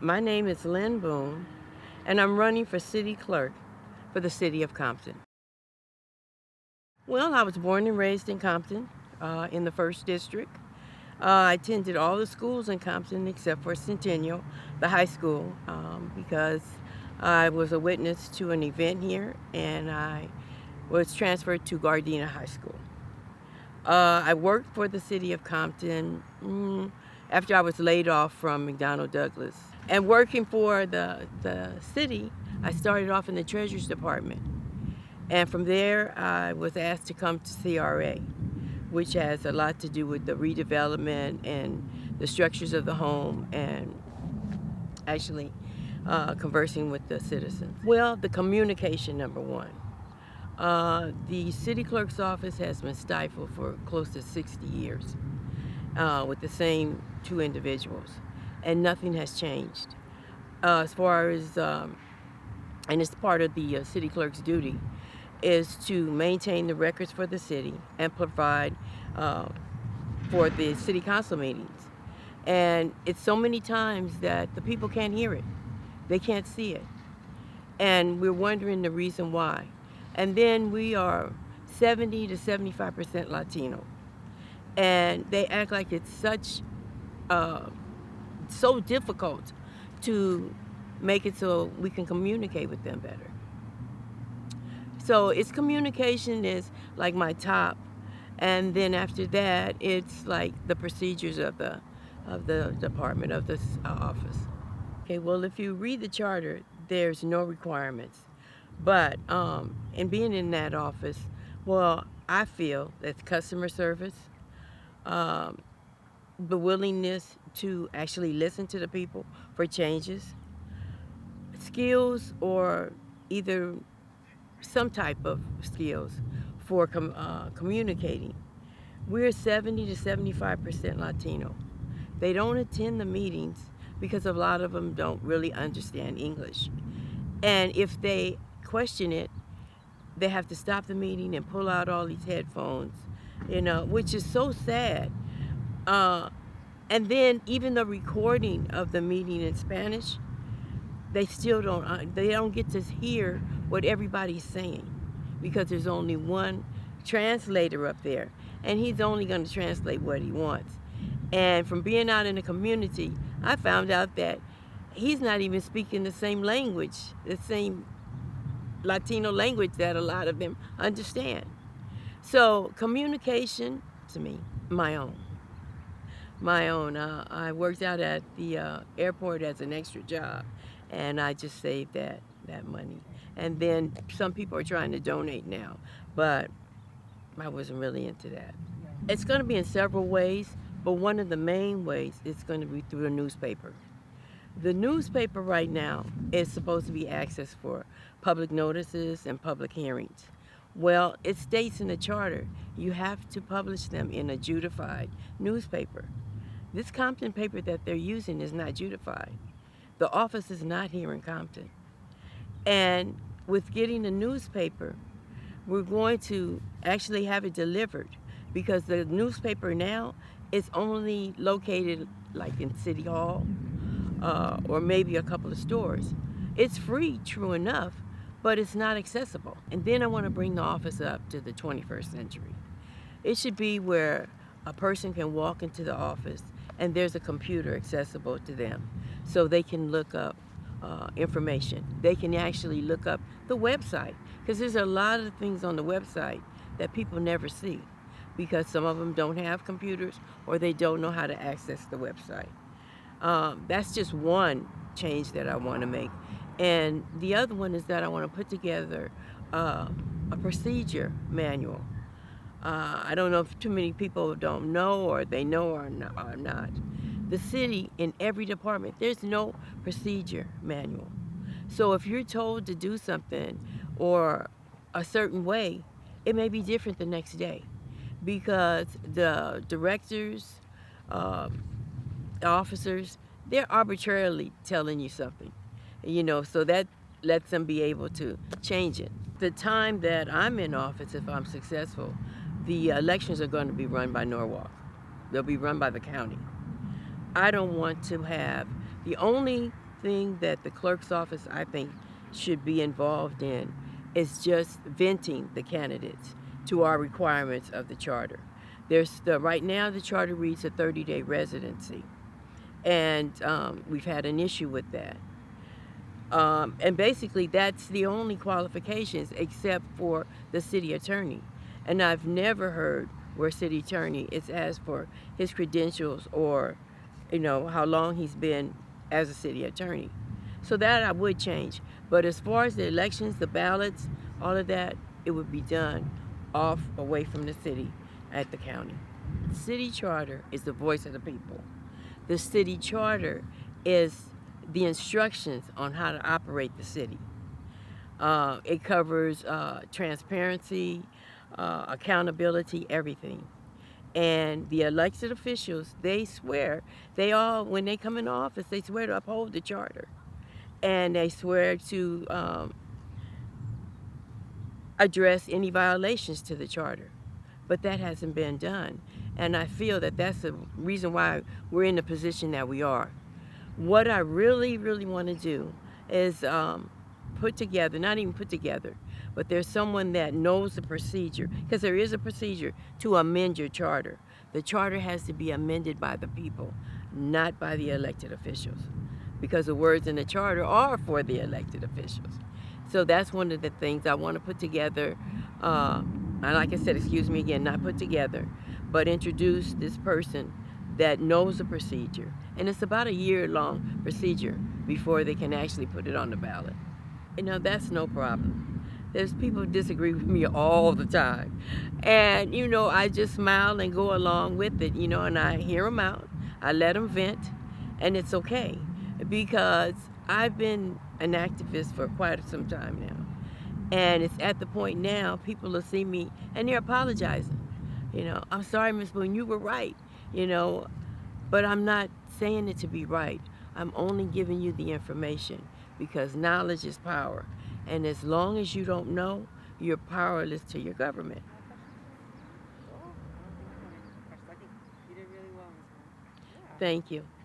My name is Lynn Boone, and I'm running for city clerk for the city of Compton. Well, I was born and raised in Compton, in the first district. I attended all the schools in Compton except for Centennial, the high school, because I was a witness to an event here, and I was transferred to Gardena High School. I worked for the city of Compton after I was laid off from McDonnell Douglas. And working for the city, I started off in the Treasurer's Department. And from there, I was asked to come to CRA, which has a lot to do with the redevelopment and the structures of the home and actually conversing with the citizens. Well, the communication, number one. The city clerk's office has been stifled for close to 60 years with the same two individuals, and nothing has changed. As far as, and it's part of the city clerk's duty, is to maintain the records for the city and provide for the city council meetings. And it's so many times that the people can't hear it. They can't see it. And we're wondering the reason why. And then we are 70 to 75% Latino. And they act like it's so difficult to make it so we can communicate with them better. So it's communication is like my top, and then after that, it's like the procedures of the department of this office. Okay, well, if you read the charter, there's no requirements, but in being in that office, well, I feel that customer service, the willingness to actually listen to the people for changes, skills, or either some type of skills for communicating. We're 70 to 75% Latino. They don't attend the meetings because a lot of them don't really understand English. And if they question it, they have to stop the meeting and pull out all these headphones, which is so sad. And then even the recording of the meeting in Spanish, they still don't get to hear what everybody's saying because there's only one translator up there, and he's only going to translate what he wants. And from being out in the community, I found out that he's not even speaking the same language, the same Latino language that a lot of them understand. So communication, to me, my own. I worked out at the airport as an extra job, and I just saved that money. And then some people are trying to donate now, but I wasn't really into that. It's going to be in several ways, but one of the main ways is going to be through the newspaper. The newspaper right now is supposed to be accessed for public notices and public hearings. Well, it states in the charter you have to publish them in a judified newspaper. This Compton paper that they're using is not judified. The office is not here in Compton. And with getting a newspaper, we're going to actually have it delivered because the newspaper now is only located like in City Hall or maybe a couple of stores. It's free, true enough, but it's not accessible. And then I want to bring the office up to the 21st century. It should be where a person can walk into the office and there's a computer accessible to them so they can look up information. They can actually look up the website because there's a lot of things on the website that people never see because some of them don't have computers or they don't know how to access the website. That's just one change that I want to make. And the other one is that I want to put together a procedure manual. I don't know if too many people don't know or they know or not. The city, in every department, there's no procedure manual. So if you're told to do something or a certain way, it may be different the next day because the directors, officers, they're arbitrarily telling you something, so that lets them be able to change it. The time that I'm in office, if I'm successful, the elections are going to be run by Norwalk. They'll be run by the county. I don't want to have, the only thing that the clerk's office, I think, should be involved in is just venting the candidates to our requirements of the charter. Right now the charter reads a 30-day residency, and we've had an issue with that. And basically, that's the only qualifications except for the city attorney. And I've never heard where city attorney is asked for his credentials or, how long he's been as a city attorney. So that I would change. But as far as the elections, the ballots, all of that, it would be done off away from the city at the county. The city charter is the voice of the people. The city charter is the instructions on how to operate the city. It covers transparency, accountability, everything. And the elected officials, they swear, when they come into office, they swear to uphold the charter. And they swear to address any violations to the charter. But that hasn't been done. And I feel that that's the reason why we're in the position that we are. What I really, really want to do is put together, not even put together, but there's someone that knows the procedure, because there is a procedure to amend your charter. The charter has to be amended by the people, not by the elected officials, because the words in the charter are for the elected officials. So that's one of the things I want to put together. And like I said, excuse me again, not put together, but introduce this person that knows the procedure. And it's about a year-long procedure before they can actually put it on the ballot. That's no problem. There's people who disagree with me all the time. And, I just smile and go along with it, and I hear them out. I let them vent, and it's okay. Because I've been an activist for quite some time now. And it's at the point now, people will see me, and they're apologizing. I'm sorry, Miss Boone, you were right, but I'm not saying it to be right. I'm only giving you the information because knowledge is power. And as long as you don't know, you're powerless to your government. I think you did really well, Ms. Moore. Yeah. Thank you.